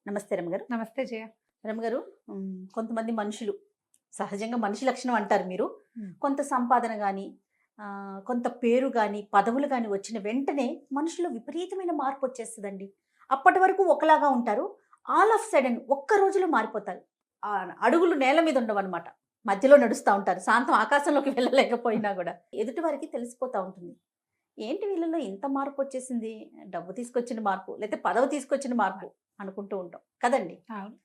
నమస్తే రమగారు. నమస్తే జయ. రమగారు, కొంతమంది మనుషులు సహజంగా మనిషి లక్షణం అంటారు మీరు. హ్మ్. కొంత సంపాదన గాని, కొంత పేరు గాని, పదవులు గాని వచ్చిన వెంటనే మనుషుల్లో విపరీతమైన మార్పు వచ్చేస్తదండి. అప్పటి వరకు ఒకలాగా ఉంటారు. ఆల్ ఆఫ్ సడెన్ ఒక్క రోజులో మారిపోతారు. అడుగులు నేల మీద ఉండవనమాట. మధ్యలో నడుస్తా ఉంటారు. శాంతం ఆకాశంలోకి వెళ్ళలేకపోయినా గూడా. ఎదుటి వారికి తెలిసిపోతా ఉంటుంది. ఏంటి వీళ్ళలో ఇంత మార్పొచ్చేసింది? డబ్బు తీసుకొచ్చిన మార్పు, లేతే పదవి తీసుకొచ్చిన మార్పు అనుకుంటూ ఉంటాం. కదండీ! అవును.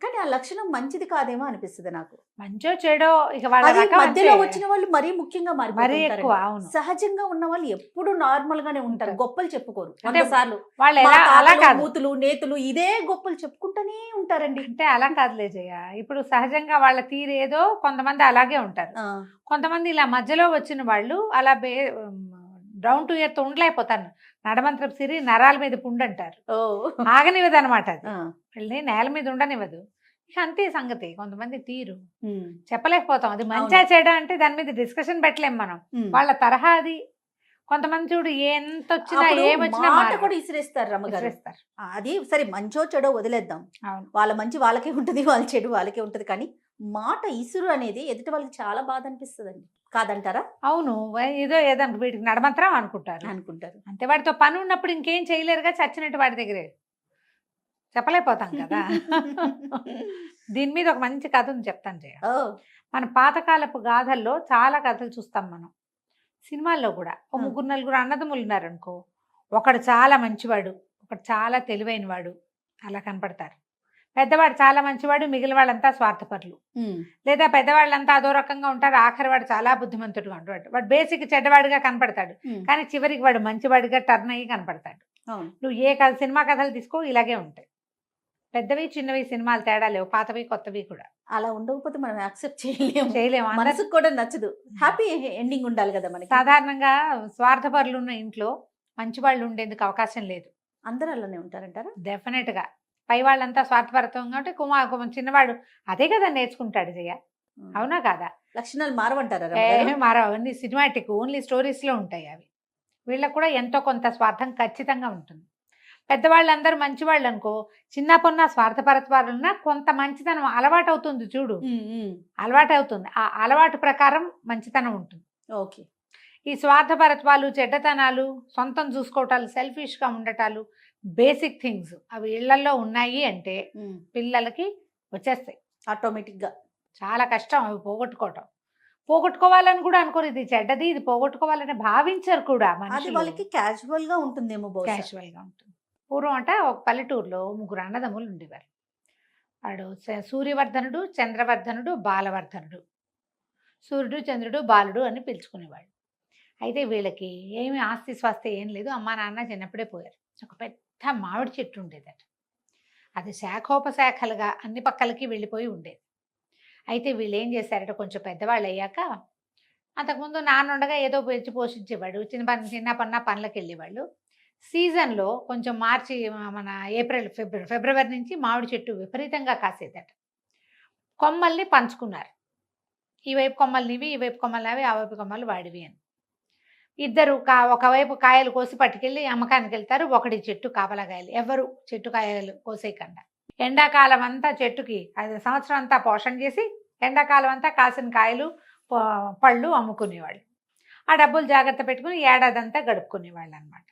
కానీ ఆ లక్షణం మంచిది కాదేమో అనిపిస్తది నాకు. మంచో చెడో ఇక వాళ్ళ అది రకం మధ్యలో అంతే. వచ్చిన వాళ్ళు మరీ ముఖ్యంగా మరీ మారిపోతుంటారండి. ఎక్కువ. అవును. సహజంగా ఉన్న వాళ్ళు ఎప్పుడు నార్మల్ గానే ఉంటారు. ఉంటారు. గొప్పలు చెప్పుకోరు. అంటే 100 సార్లు వాళ్ళు మా అలా తాతలు, కాదు. మూతులు, నేతులు ఇదే గొప్పలు చెప్పుకుంటూనే ఉంటారండి. అంటే అలా కాదులే జయ. ఇప్పుడు సహజంగా వాళ్ళ తీరేదో కొంతమంది అలాగే ఉంటారు. ఆ! కొంతమంది ఇలా మధ్యలో వచ్చిన వాళ్ళు అలా డౌన్ టు ఎర్త్ ఉండలేకపోతారు. నడమంత్రపు సిరి నరాల మీద పుండంటారు. ఓహ్! ఆగనివ్వదనమాట అది. ఆ! వీళ్ళని నేల మీద ఉండనివ్వదు. ఇక అంతే సంగతి. కొంతమంది తీరు హ్మ్. చెప్పలేకపోతాం. అది మంచా అవును. చెడా అంటే దాని మీద డిస్కషన్ పెట్టలేం మనం. హ్మ్. వాళ్ళ తరహా అది. కొంతమంది చూడు ఎంతొచ్చినా అప్పుడు ఏమొచ్చినా మాట మారరు. కూడా ఇసిరేస్తారు రమ్మగారు. విసిరేస్తారు. అది సరే మంచో చెడో వదిలేద్దాం. అవును. వాళ్ళ మంచి వాళ్ళకే ఉంటది. వాళ్ళ చెడు వాళ్ళకే ఉంటది. కానీ మాట ఇసురు అనేది ఎదుటి వాళ్ళకి చాలా బాధ అనిపిస్తదండి. కాదంటారా? అవును. ఏదో ఏదో వీడికి నడమంత్రం అనుకుంటారు. అనుకుంటారు. అంతే వాడితో పని ఉన్నప్పుడు ఇంకేం చేయలేరుగా చచ్చినట్టు వాడి దగ్గరే. చెప్పలేకపోతాం కదా! దీని మీద ఒక మంచి కథ ఉంది చెప్తాను జయ. ఓహ్! మన పాతకాలపు గాథల్లో చాలా కథలు చూస్తాం మనం. సినిమాల్లో కూడా ఓ ఆ! ముగ్గురు నలుగురు అన్నదమ్ములు ఉన్నారనుకో, ఒకడు చాలా మంచివాడు, ఒకడు చాలా తెలివైనవాడు అలా కనపడతారు. పెద్దవాడు చాలా మంచివాడు, మిగిలిన వాళ్ళంతా స్వార్థపరులు. హ్మ్. లేదా పెద్దవాళ్ళంతా అదో రకంగా ఉంటారు, ఆఖరి వాడు చాలా బుద్ధిమంతుడుగా ఉంటాడు. వాడు బేసిక్ చెడ్డవాడిగా కనపడతాడు, హ్మ్. కానీ చివరికి వాడు మంచివాడిగా టర్న్ అయ్యి కనపడతాడు. అవును. నువ్వు ఏ కథ సినిమా కథలు తీసుకో ఇలాగే ఉంటాయి. పెద్దవి చిన్నవి సినిమాలు తేడా లేవు, పాతవి కొత్తవి కూడా. అలా ఉండకపోతే మనం యాక్సెప్ట్ చేయలేము. చేయలేము. మనసుకు కూడా నచ్చదు. హ్యాపీ ఎండింగ్ ఉండాలి గదా మనకి. సాధారణంగా స్వార్థపరులు ఉన్న ఇంట్లో మంచివాళ్ళు ఉండేందుకు అవకాశం లేదు. అందరూ అలానే ఉంటారంటారా? డెఫినెట్‌గా. పై వాళ్ళంతా స్వార్థపరత్వం కాబట్టి చిన్నవాడు అదే కదా నేర్చుకుంటాడు జయ. హ్మ్. అవునా కాదా? లక్షణాలు మారవంటారా రమ్మగారు? ఏమి మారవు. అవన్నీ సినిమాటిక్ ఓన్లీ స్టోరీస్‌లో ఉంటాయి అవి. వీళ్ళకి కూడా ఎంతో కొంత స్వార్థం ఖచ్చితంగా ఉంటుంది. పెద్దవాళ్ళందరూ మంచివాళ్ళనుకో, చిన్న పొన్న స్వార్థపరత్వాలున్నా కొంత మంచితనం అలవాటవుతుంది చూడు. హ్మ్. హ్మ్. అలవాటవుతుంది. ఆ అలవాటు ప్రకారం మంచితనం ఉంటుంది. ఓకే. ఈ స్వార్థపరత్వాలు, చెడ్డతనాలు, సొంతం చూసుకోవటాలు, సెల్ఫిష్‌గా ఉండటాలు, బేసిక్ థింగ్స్ అవి ఇళ్లల్లో ఉన్నాయి అంటే హ్మ్. పిల్లలకి వచ్చేస్తాయి. ఆటోమేటిక్‌గా. చాలా కష్టం అవి పోగొట్టుకోవటం. పోగొట్టుకోవాలని కూడా అనుకోరు. ఇది చెడ్డది, ఇది పోగొట్టుకోవాలని భావించరు కూడా అది మనుషులు. వాళ్ళకి క్యాజువల్‌గా ఉంటుందేమో బహుశా. క్యాజువల్‌గా ఉంటుంది. పూర్వం అంట ఒక పల్లెటూరులో ముగ్గురు అన్నదమ్ములు ఉండేవారు. వాడు సూర్యవర్ధనుడు, చంద్రవర్ధనుడు, బాలవర్ధనుడు. సూర్యుడు, చంద్రుడు, బాలుడు అని పిలుచుకునేవాళ్ళు. అయితే వీళ్ళకి ఏమి ఆస్తి స్వాస్తి ఏం లేదు. అమ్మా నాన్న చిన్నప్పుడే పోయారు. ఒక పెద్ద మామిడి చెట్టు ఉండేదట. అది శాఖోపశాఖలుగా అన్ని పక్కలకి వెళ్ళిపోయి ఉండేది. అయితే వీళ్ళు ఏం చేశారట, కొంచెం పెద్దవాళ్ళు అయ్యాక, అంతకుముందు నాన్న ఉండగా ఏదో పెంచి పోషించేవాడు. చిన్న పన్న పనులకు వెళ్ళేవాళ్ళు. సీజన్లో కొంచెం మార్చి మన ఏప్రిల్ ఫిబ్రవరి నుంచి మామిడి చెట్టు విపరీతంగా కాసేదట. కొమ్మల్ని పంచుకున్నారు. ఈ వైపు కొమ్మలు నీవి, ఈ వైపు కొమ్మలు నావి, ఆ వైపు కొమ్మలు వాడివి అని. ఇద్దరు ఒకవైపు కాయలు కోసి పట్టుకెళ్ళి అమ్మకానికి వెళ్తారు. ఒకటి చెట్టు కాపలాగాయలు. ఎవరు చెట్టు కాయలు కోసేయకుండా. ఎండాకాలం అంతా చెట్టుకి అది సంవత్సరం అంతా పోషణ చేసి, ఎండాకాలం అంతా కాసిన కాయలు పళ్ళు అమ్ముకునేవాళ్ళు. ఆ డబ్బులు జాగ్రత్త పెట్టుకుని ఏడాదంతా గడుపుకునేవాళ్ళు అనమాట.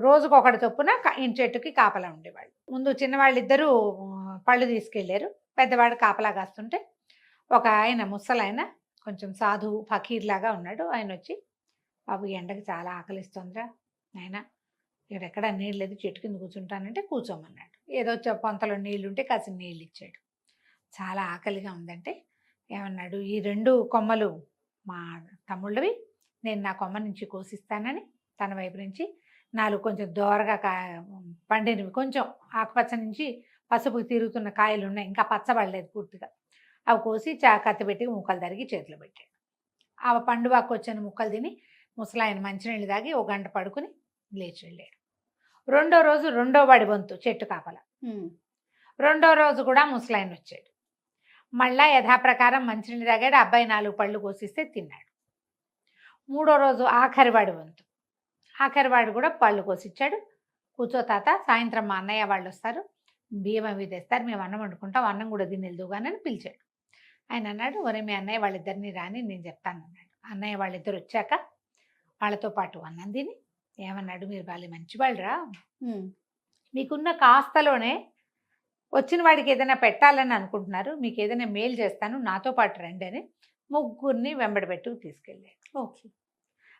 రోజుకు ఒకటి చొప్పున ఇంటి చెట్టుకి కాపలా ఉండేవాళ్ళు. ముందు చిన్నవాళ్ళిద్దరూ పళ్ళు తీసుకెళ్ళారు. పెద్దవాడు కాపలా కాస్తుంటే ఒక ఆయన ముసలాయన కొంచెం సాధువు ఫకీర్ లాగా ఉన్నాడు. ఆయన వచ్చి, బాబు ఎండకి చాలా ఆకలిస్తుందిరా నాయన, ఇక్కడెక్కడ నీళ్ళు లేదు, చెట్టు కింద కూర్చుంటానంటే కూర్చోమన్నాడు. ఏదో పొంతలో నీళ్లుంటే కాసిన నీళ్ళు ఇచ్చాడు. చాలా ఆకలిగా ఉందంటే ఏమన్నాడు, ఈ 2 కొమ్మలు మా తమ్ముళ్ళవి, నేను నా కొమ్మ నుంచి కోసిస్తానని తన వైపు నుంచి 4 కొంచెం దోరగా పండినవి, కొంచెం ఆకుపచ్చ నుంచి పసుపు తిరుగుతున్న కాయలు ఉన్నాయి, ఇంకా పచ్చబడలేదు పూర్తిగా. అవి కోసి కత్తి పెట్టి ముక్కలు తరిగి చేతిలో పెట్టాడు. ఆ పండువాకు వచ్చిన ముక్కలు తిని ముసలాయన మంచినీళ్ళు తాగి ఒక గంట పడుకుని లేచి వెళ్ళాడు. రెండో రోజు రెండో వాడి వంతు చెట్టు కాపల. రెండో రోజు కూడా ముసలాయన వచ్చాడు. మళ్ళా యథాప్రకారం మంచినీళ్ళు తాగాడు. అబ్బాయి 4 పళ్ళు కోసిస్తే తిన్నాడు. మూడో రోజు ఆఖరివాడి వంతు. ఆఖరివాడు కూడా పళ్ళు కోసిచ్చాడు. కూర్చో తాత, సాయంత్రం మా అన్నయ్య వాళ్ళు వస్తారు, బియ్యం అవి తెస్తారు, మేము అన్నం వండుకుంటాం, అన్నం కూడా తిని వెళ్దువు కానీ అని పిలిచాడు. ఆయన అన్నాడు, ఒరే మీ అన్నయ్య వాళ్ళిద్దరిని రాని నేను చెప్తాను అన్నాడు. అన్నయ్య వాళ్ళిద్దరు వచ్చాక వాళ్ళతో పాటు అన్నం తిని ఏమన్నాడు, మీరు వాళ్ళు మంచివాళ్ళరా, ఉమ్, మీకున్న కాస్తలోనే వచ్చిన వాడికి ఏదైనా పెట్టాలని అనుకుంటున్నారు, మీకు ఏదైనా మేలు చేస్తాను, నాతో పాటు రండి అని ముగ్గురిని వెంబడబెట్టు తీసుకెళ్ళాడు. ఓకే.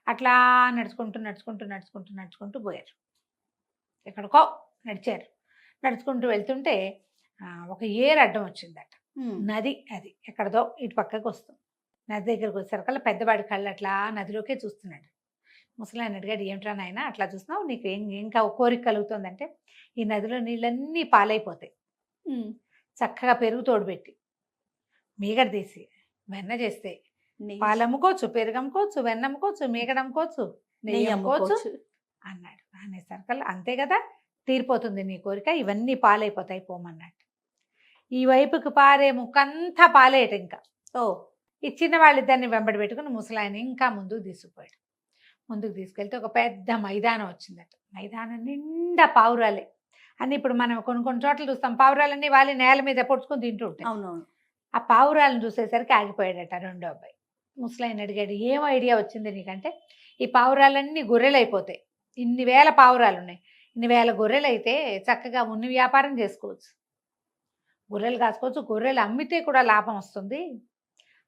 అట్లా నడుచుకుంటూ నడుచుకుంటూ నడుచుకుంటూ నడుచుకుంటూ పోయారు. ఎక్కడికో నడిచారు. నడుచుకుంటూ వెళ్తుంటే ఒక ఏరు అడ్డం వచ్చిందట. ఉమ్, నది అది ఎక్కడదో ఇటు పక్కకి వస్తుంది. నది దగ్గరకు వచ్చేసరికల్లా పెద్దవాడి కళ్ళు అట్లా నదిలోకే చూస్తున్నాడు. ముసలాయన అడిగాడు, ఏమిట్రా నాయన అట్లా చూస్తున్నావు, నీకు ఇంకా కోరిక కలుగుతుందంటే, ఈ నదిలో నీళ్ళన్నీ పాలైపోతాయి, ఉమ్, చక్కగా పెరుగు తోడుపెట్టి మీగడ తీసి వెన్న చేస్తే నెయ్యి పాలు అమ్ముకోవచ్చు, పెరుగు అమ్ముకోవచ్చు, వెన్న అమ్ముకోవచ్చు, మీగడ అమ్ముకోవచ్చు, నెయ్యి నెయ్యి అమ్ముకోవచ్చు అమ్ముకోవచ్చు. అన్నాడు. అనేసరికల్లా అంతే కదా, తీరిపోతుంది నీ కోరిక, ఇవన్నీ పాలైపోతాయి పోమన్నట్టు. ఈ వైపుకి పారే ముక్కంతా పాలేట. ఇంకా ఓ, ఇచ్చిన వాళ్ళిద్దరిని వెంబడి పెట్టుకుని ముసలాయన ఇంకా ముందుకు తీసుకుపోయాడు. ముందుకు తీసుకెళ్తే ఒక పెద్ద మైదానం వచ్చిందట. మైదానం నిండా పావురాలే. అని ఇప్పుడు మనం కొన్ని చోట్ల చూస్తాం, పావురాలన్నీ వాళ్ళ నేల మీద పొడుచుకొని తింటూ ఉంటాయి. అవునవును. ఆ పావురాలను చూసేసరికి ఆగిపోయాడట రెండో అబ్బాయి. ముసలాయన అడిగాడు, ఏం ఐడియా వచ్చింది నీకంటే, ఈ పావురాలన్నీ గొర్రెలు అయిపోతాయి, ఇన్ని వేల పావురాలు ఉన్నాయి, ఇన్ని వేల గొర్రెలు అయితే చక్కగా ఉన్ని వ్యాపారం చేసుకోవచ్చు, గొర్రెలు కాసుకోవచ్చు, గొర్రెలు అమ్మితే కూడా లాభం వస్తుంది,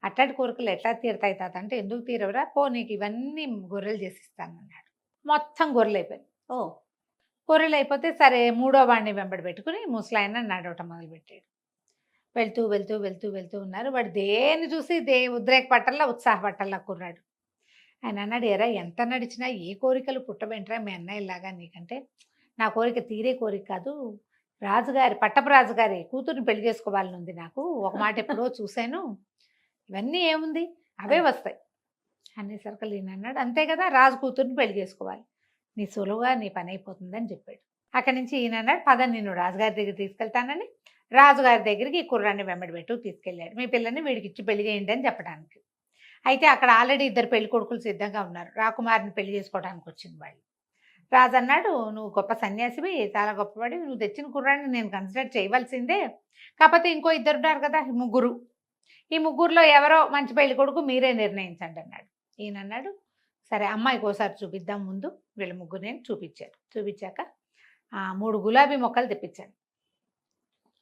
అట్లాంటి కోరికలు ఎట్లా తీరుతాయి తాత అంటే, ఎందుకు తీరవరా, పో నీకు ఇవన్నీ గొర్రెలు చేసిస్తానన్నాడు. మొత్తం గొర్రెలు అయిపోయింది. ఓ, గొర్రెలు అయిపోతే సరే మూడో వాడిని వెంబడి పెట్టుకుని ముసలాయన నడవటం మొదలుపెట్టాడు. వెళ్తూ వెళ్తూ వెళ్తూ వెళ్తూ ఉన్నారు. వాడు దేన్ని చూసి ఉద్రేక పట్టల్లా ఉత్సాహపట్టల్లా కుర్రాడు. ఆయన అన్నాడు, ఎరా ఎంత నడిచినా ఏ కోరికలు పుట్టబెంటరా మీ అన్నయ్యలాగా, నీకంటే నా కోరిక తీరే కోరిక కాదు, రాజుగారి పట్టపు రాజుగారి కూతుర్ని పెళ్లి చేసుకోవాలని ఉంది నాకు, ఒక మాట ఎప్పుడో చూశాను, ఇవన్నీ ఏముంది అవే వస్తాయి అనేసరికి ఈయన అన్నాడు, అంతే కదా, రాజు కూతుర్ని పెళ్లి చేసుకోవాలి, నీ సులువుగా నీ పని అయిపోతుందని చెప్పాడు. అక్కడి నుంచి ఈయన అన్నాడు, పద నిన్ను రాజుగారి దగ్గర తీసుకెళ్తానని రాజుగారి దగ్గరికి ఈ కుర్రాన్ని వెంబడి పెట్టు తీసుకెళ్ళాడు. మీ పిల్లని వీడికి ఇచ్చి పెళ్లి చేయండి అని చెప్పడానికి. అయితే అక్కడ ఆల్రెడీ ఇద్దరు పెళ్లి కొడుకులు సిద్ధంగా ఉన్నారు. రాకుమారిని పెళ్లి చేసుకోవడానికి వచ్చింది వాళ్ళు. రాజు అన్నాడు, నువ్వు గొప్ప సన్యాసివి, చాలా గొప్పవాడి, నువ్వు తెచ్చిన కుర్రాన్ని నేను కన్సిడర్ చేయవలసిందే, కాకపోతే ఇంకో ఇద్దరు ఉన్నారు కదా, ముగ్గురు, ఈ ముగ్గురులో ఎవరో మంచి పెళ్లి కొడుకు మీరే నిర్ణయించండి అన్నాడు. ఈయన అన్నాడు, సరే అమ్మాయికి ఒకసారి చూపిద్దాం ముందు, వీళ్ళ ముగ్గురు నేను చూపించారు. చూపించాక 3 గులాబీ మొక్కలు తెప్పించాను,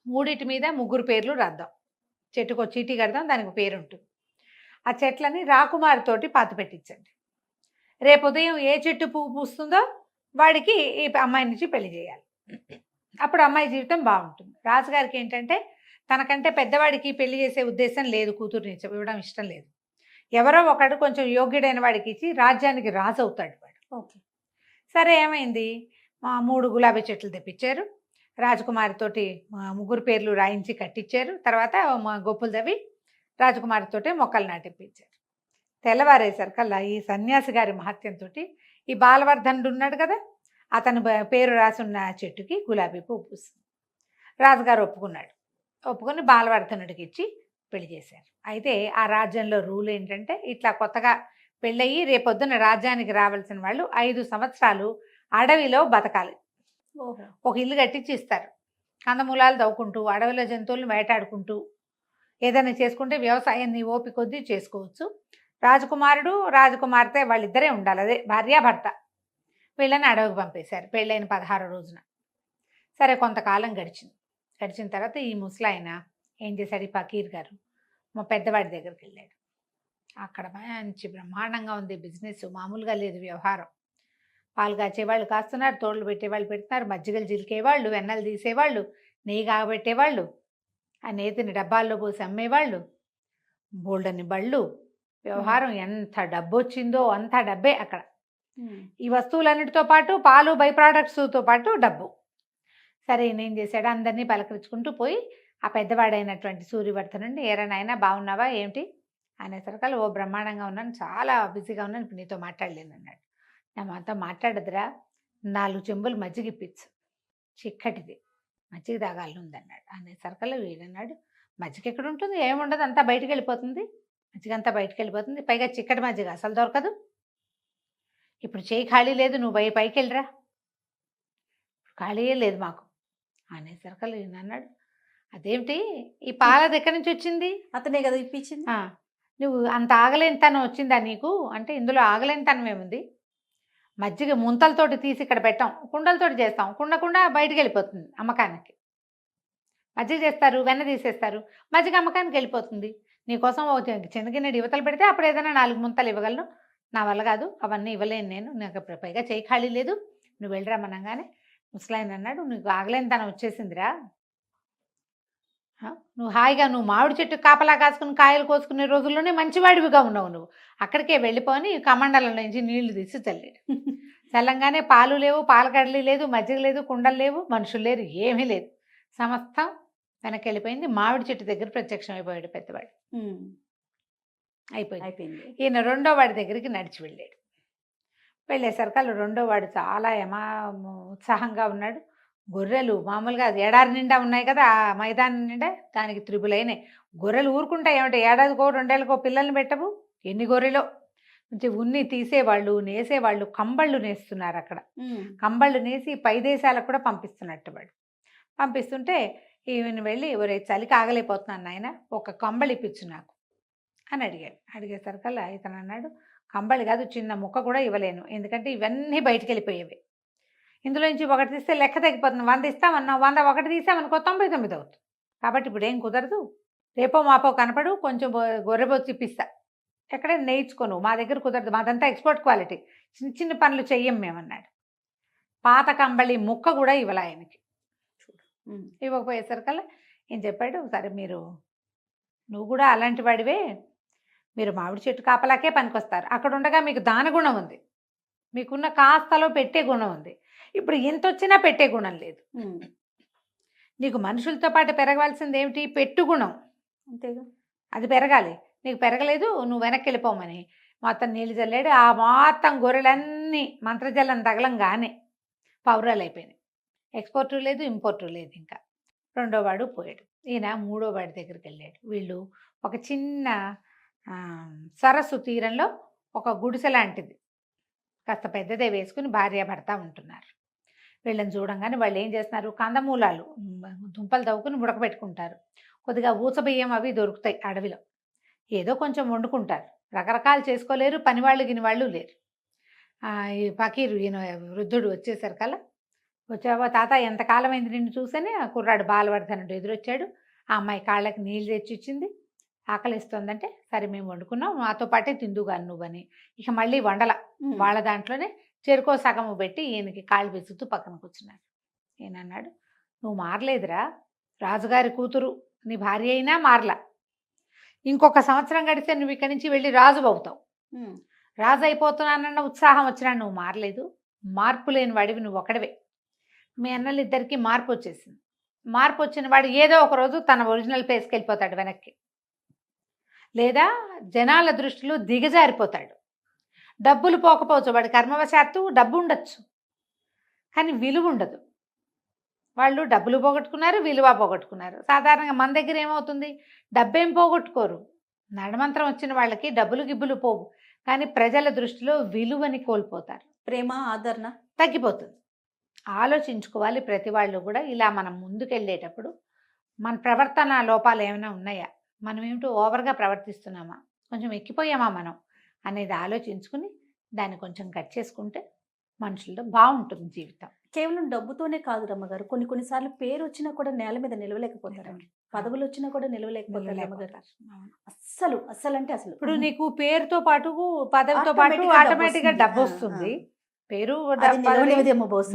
మూడిటి మీద ముగ్గురు పేర్లు రాద్దాం, చెట్టుకో చీటీ కడదాం, దానికి పేరు ఉంటుంది, ఆ చెట్లని రాకుమారితోటి పాతి పెట్టించండి, రేపు ఉదయం ఏ చెట్టు పువ్వు పూస్తుందో వాడికి ఈ అమ్మాయి నుంచి పెళ్లి చేయాలి, అప్పుడు అమ్మాయి జీవితం బాగుంటుంది. రాజుగారికి ఏంటంటే తనకంటే పెద్దవాడికి పెళ్లి చేసే ఉద్దేశం లేదు, కూతుర్ని ఇవ్వడం ఇష్టం లేదు, ఎవరో ఒకడు కొంచెం యోగ్యుడైన వాడికి ఇచ్చి రాజ్యానికి రాజు అవుతాడు వాడు. ఓకే. సరే ఏమైంది, 3 గులాబీ చెట్లు తెప్పించారు, రాజకుమారితోటి ముగ్గురు పేర్లు రాయించి కట్టించారు, తర్వాత గొప్పులు తవ్వి రాజకుమారితోటి మొక్కలు నాటిపించారు. తెల్లవారేసరికల్లా ఈ సన్యాసి గారి మహత్యంతో ఈ బాలవర్ధనుడు ఉన్నాడు కదా, అతను పేరు రాసున్న చెట్టుకి గులాబీ పువ్వు పూస్తుంది. రాజుగారు ఒప్పుకున్నాడు. ఒప్పుకొని బాలవర్ధనుడికి ఇచ్చి పెళ్లి చేశారు. అయితే ఆ రాజ్యంలో రూల్ ఏంటంటే, ఇట్లా కొత్తగా పెళ్ళయి రేపొద్దున రాజ్యానికి రావాల్సిన వాళ్ళు 5 సంవత్సరాలు అడవిలో బతకాలి. ఓహో. ఒక ఇల్లు కట్టించి ఇస్తారు, కందమూలాలు తవ్వుకుంటూ అడవిలో జంతువులను వేటాడుకుంటూ ఏదైనా చేసుకుంటే వ్యవసాయాన్ని ఓపి కొద్దీ చేసుకోవచ్చు. రాజకుమారుడు రాజకుమార్తె వాళ్ళిద్దరే ఉండాలి, అదే భార్యాభర్త. వీళ్ళని అడవికి పంపేశారు పెళ్ళైన 16 రోజున. సరే కొంతకాలం గడిచిన తర్వాత ఈ ముసలాయన ఏం చేశాడు, ఈ ఫకీర్ గారు మా పెద్దవాడి దగ్గరికి వెళ్ళాడు. అక్కడ మంచి బ్రహ్మాండంగా ఉంది బిజినెస్, మామూలుగా లేదు వ్యవహారం. పాలు కాచేవాళ్ళు కాస్తున్నారు, తోళ్ళు పెట్టేవాళ్ళు పెడుతున్నారు, మజ్జిగలు చిలికేవాళ్ళు, వెన్నలు తీసేవాళ్ళు, నెయ్యి కాగబెట్టేవాళ్ళు, ఆ నేతిని డబ్బాల్లో పోసి అమ్మేవాళ్ళు, బోల్డని బళ్ళు, వ్యవహారం ఎంత డబ్బు వచ్చిందో అంత డబ్బే అక్కడ. ఈ వస్తువులన్నిటితో పాటు పాలు బై ప్రోడక్ట్స్తో పాటు డబ్బు. సరే నేం చేశాడు, అందరినీ పలకరించుకుంటూ పోయి ఆ పెద్దవాడైనటువంటి సూర్యవర్ధనుడిని, ఏరా నాయనా బాగున్నావా ఏమిటి అనేసరికల్లా, ఓ బ్రహ్మాండంగా ఉన్నాను, చాలా బిజీగా ఉన్నాను, ఇప్పుడు నీతో మాట్లాడలేను అన్నాడు. నా మాతో మాట్లాడదురా, 4 చెంబులు మజ్జిగ ఇప్పించు, చిక్కటిది మజ్జిగ తాగాలి ఉందన్నాడు. అనేసరికల్లా వీడన్నాడు, మజ్జిగ ఎక్కడ ఉంటుంది, ఏముండదు, అంతా బయటికి వెళ్ళిపోతుంది, మజ్జిగ అంతా బయటికి వెళ్ళిపోతుంది, పైగా చిక్కటి మజ్జిగ అసలు దొరకదు, ఇప్పుడు చేయి ఖాళీ లేదు, నువ్వు పైకి వెళ్ళిరా, ఖాళీయే లేదు మాకు అనేసరికి ఈయన అన్నాడు, అదేమిటి ఈ పాలది ఎక్కడి నుంచి వచ్చింది? అతనే కదా ఇప్పించింది. నువ్వు అంత ఆగలేనితనం వచ్చిందా నీకు అంటే, ఇందులో ఆగలేనితనం ఏముంది? మజ్జిగ ముంతలతోటి తీసి ఇక్కడ పెట్టాం, కుండలతోటి చేస్తాం, కుండ బయటికి వెళ్ళిపోతుంది అమ్మకానికి. మజ్జిగ చేస్తారు, వెన్న తీసేస్తారు, మజ్జిగ అమ్మకానికి వెళ్ళిపోతుంది. నీకోసం చిన్న గిన్నెడు యువతలు పెడితే అప్పుడు ఏదైనా 4 ముంతలు ఇవ్వగలను. నా వల్ల కాదు, అవన్నీ ఇవ్వలేను నేను, నాకు పైగా చేయి ఖాళీ లేదు, నువ్వు వెళ్ళిరమ్మనగానే ముసలాయన అన్నాడు, నీకు ఆగలేనితనం వచ్చేసిందిరా. నువ్వు హాయిగా నువ్వు మామిడి చెట్టు కాపలా కాసుకుని కాయలు కోసుకునే రోజుల్లోనే మంచివాడివిగా ఉన్నావు, నువ్వు అక్కడికే వెళ్ళిపోని కమండలం నుంచి నీళ్లు తీసి చల్లాడు. చల్లంగానే పాలు లేవు, పాలకడలి లేదు, మజ్జిగ లేదు, కుండలు లేవు, మనుషులు లేరు, ఏమీ లేదు. సమస్తం వెనక్కి వెళ్ళిపోయింది. మామిడి చెట్టు దగ్గర ప్రత్యక్షం అయిపోయాడు పెద్దవాడు. అయిపోయింది. ఈయన రెండో వాడి దగ్గరికి నడిచి వెళ్ళాడు. వెళ్ళేసరికి వాళ్ళు రెండో వాడు చాలా ఉత్సాహంగా ఉన్నాడు. గొర్రెలు మామూలుగా ఎడారి నిండా ఉన్నాయి కదా, ఆ మైదానం నిండా దానికి త్రిబులైనాయి. గొర్రెలు ఊరుకుంటాయి ఏమంటే, ఏడాదికో 2 ఏళ్ళకో పిల్లల్ని పెట్టవు. ఎన్ని గొర్రెలో మంచి ఉన్ని తీసేవాళ్ళు, నేసేవాళ్ళు, కంబళ్ళు నేస్తున్నారు అక్కడ. కంబళ్ళు నేసి పై దేశాలకు కూడా పంపిస్తున్నట్టు వాడు. పంపిస్తుంటే ఈయన వెళ్ళి, ఎవరే చలికి ఆగలేకపోతున్నాను నాయన, ఒక కంబళి ఇప్పించు నాకు అని అడిగాడు. అడిగేసరికల్లా ఇతను అన్నాడు, కంబళి కాదు, చిన్న ముక్క కూడా ఇవ్వలేను, ఎందుకంటే ఇవన్నీ బయటికి వెళ్ళిపోయేవి. ఇందులో నుంచి ఒకటి తీస్తే లెక్క తగ్గిపోతుంది. 100 ఇస్తామన్నావు, 100 ఒకటి తీసామనుకో 99 అవుతుంది. కాబట్టి ఇప్పుడు ఏం కుదరదు, రేపో మాపో కనపడు, కొంచెం గొర్రెబొచ్చి ఇప్పిస్తా, ఎక్కడైనా నేర్చుకోను, మా దగ్గర కుదరదు, మాదంతా ఎక్స్పోర్ట్ క్వాలిటీ, చిన్న చిన్న పనులు చెయ్యం మేమన్నాడు. పాత కంబళి ముక్క కూడా ఇవ్వలే ఆయనకి. ఇవ్వకపోయేసరికల్లా ఏం చెప్పాడు, సరే నువ్వు కూడా అలాంటి వాడివే, మీరు మామిడి చెట్టు కాపలాకే పనికొస్తారు, అక్కడ ఉండగా మీకు దాన గుణం ఉంది, మీకున్న కాస్తలో పెట్టే గుణం ఉంది, ఇప్పుడు ఎంత వచ్చినా పెట్టే గుణం లేదు. నీకు మనుషులతో పాటు పెరగవలసింది ఏమిటి? పెట్టు గుణం, అంతేగా, అది పెరగాలి. నీకు పెరగలేదు, నువ్వు వెనక్కి వెళ్ళిపోమని మొత్తం నీళ్ళు చల్లాడు. ఆ మొత్తం గొర్రెలన్నీ మంత్రజలం తగలంగానే పౌరాలు అయిపోయినాయి. ఎక్స్పోర్టు లేదు, ఇంపోర్టు లేదు. ఇంకా రెండో వాడు పోయాడు. ఈయన మూడో వాడి దగ్గరికి వెళ్ళాడు. వీళ్ళు ఒక చిన్న సరస్సు తీరంలో ఒక గుడిసె లాంటిది కాస్త పెద్దదే వేసుకుని భార్యాభర్త ఉంటున్నారు. వీళ్ళని చూడంగానే వాళ్ళు ఏం చేస్తున్నారు, కందమూలాలు దుంపలు తవ్వుకుని ఉడకబెట్టుకుంటారు. కొద్దిగా ఊచబియ్యం అవి దొరుకుతాయి అడవిలో, ఏదో కొంచెం వండుకుంటారు. రకరకాలు చేసుకోలేరు, పనివాళ్ళు గినివాళ్ళు లేరు. ఈ ఫకీరు ఈయన వృద్ధుడు వచ్చేసరికల్లా, వచ్చావా తాత, ఎంతకాలం అయింది నిన్ను చూసని ఆ కుర్రాడు బాలవర్ధనుడు ఎదురొచ్చాడు. ఆ అమ్మాయి కాళ్ళకి నీళ్ళు తెచ్చిచ్చింది. ఆకలిస్తుందంటే, సరే మేము వండుకున్నాం, మాతో పాటే తిందుగాను నువ్వని. ఇక మళ్ళీ వండల, వాళ్ళ దాంట్లోనే చెరుకో సగము పెట్టి ఈయనకి కాళ్ళు విసుగుతూ పక్కన కూర్చున్నాడు. ఈయన అన్నాడు, నువ్వు మారలేదురా, రాజుగారి కూతురు నీ భార్య అయినా మారలా. ఇంకొక సంవత్సరం గడిస్తే నువ్వు ఇక్కడి నుంచి వెళ్ళి రాజు అవుతావు. రాజు అయిపోతున్నానన్న ఉత్సాహం వచ్చినా నువ్వు మారలేదు. మార్పు లేని వాడివి నువ్వు ఒకడవే. మీ అన్నలిద్దరికీ మార్పు వచ్చేసింది. మార్పు వచ్చిన వాడు ఏదో ఒక రోజు తన ఒరిజినల్ ప్లేస్కి వెళ్ళిపోతాడు వెనక్కి, లేదా జనాల దృష్టిలో దిగజారిపోతాడు. డబ్బులు పోకపోవచ్చు, వాడి కర్మవశాత్తు డబ్బు ఉండొచ్చు, కానీ విలువ ఉండదు. వాళ్ళు డబ్బులు పోగొట్టుకున్నారు, విలువ పోగొట్టుకున్నారు. సాధారణంగా మన దగ్గర ఏమవుతుంది, డబ్బేం పోగొట్టుకోరు, నడమంత్రం వచ్చిన వాళ్ళకి డబ్బులు గిబ్బులు పోవు, కానీ ప్రజల దృష్టిలో విలువని కోల్పోతారు. ప్రేమ, ఆదరణ తగ్గిపోతుంది. ఆలోచించుకోవాలి ప్రతి వాళ్ళు కూడా. ఇలా మనం ముందుకెళ్ళేటప్పుడు మన ప్రవర్తన లోపాలు ఏమైనా ఉన్నాయా, మనం ఏమిటో ఓవర్గా ప్రవర్తిస్తున్నామా, కొంచెం ఎక్కిపోయామా మనం అనేది ఆలోచించుకుని దాన్ని కొంచెం కట్ చేసుకుంటే మనుషులతో బాగుంటుంది జీవితం. కేవలం డబ్బుతోనే కాదు రమ్మగారు, కొన్నిసార్లు పేరు వచ్చినా కూడా నేల మీద నిలవలేకపోతారండి, పదవులు వచ్చినా కూడా నిలవలేకపోతారు రమ్మగారు. అస్సలు అంటే అసలు ఇప్పుడు నీకు పేరుతో పాటు పదవితో పాటు ఆటోమేటిక్గా డబ్బు వస్తుంది. పేరు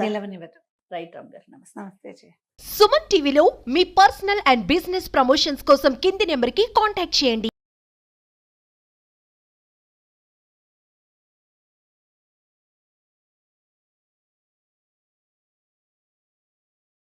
నిలవనివ్వదు. రైట్ రామ్ గారు, నమస్తే. సుమన్ టీవీలో మీ పర్సనల్ అండ్ బిజినెస్ ప్రమోషన్స్ కోసం కింది నెంబర్కి కాంటాక్ట్ చేయండి.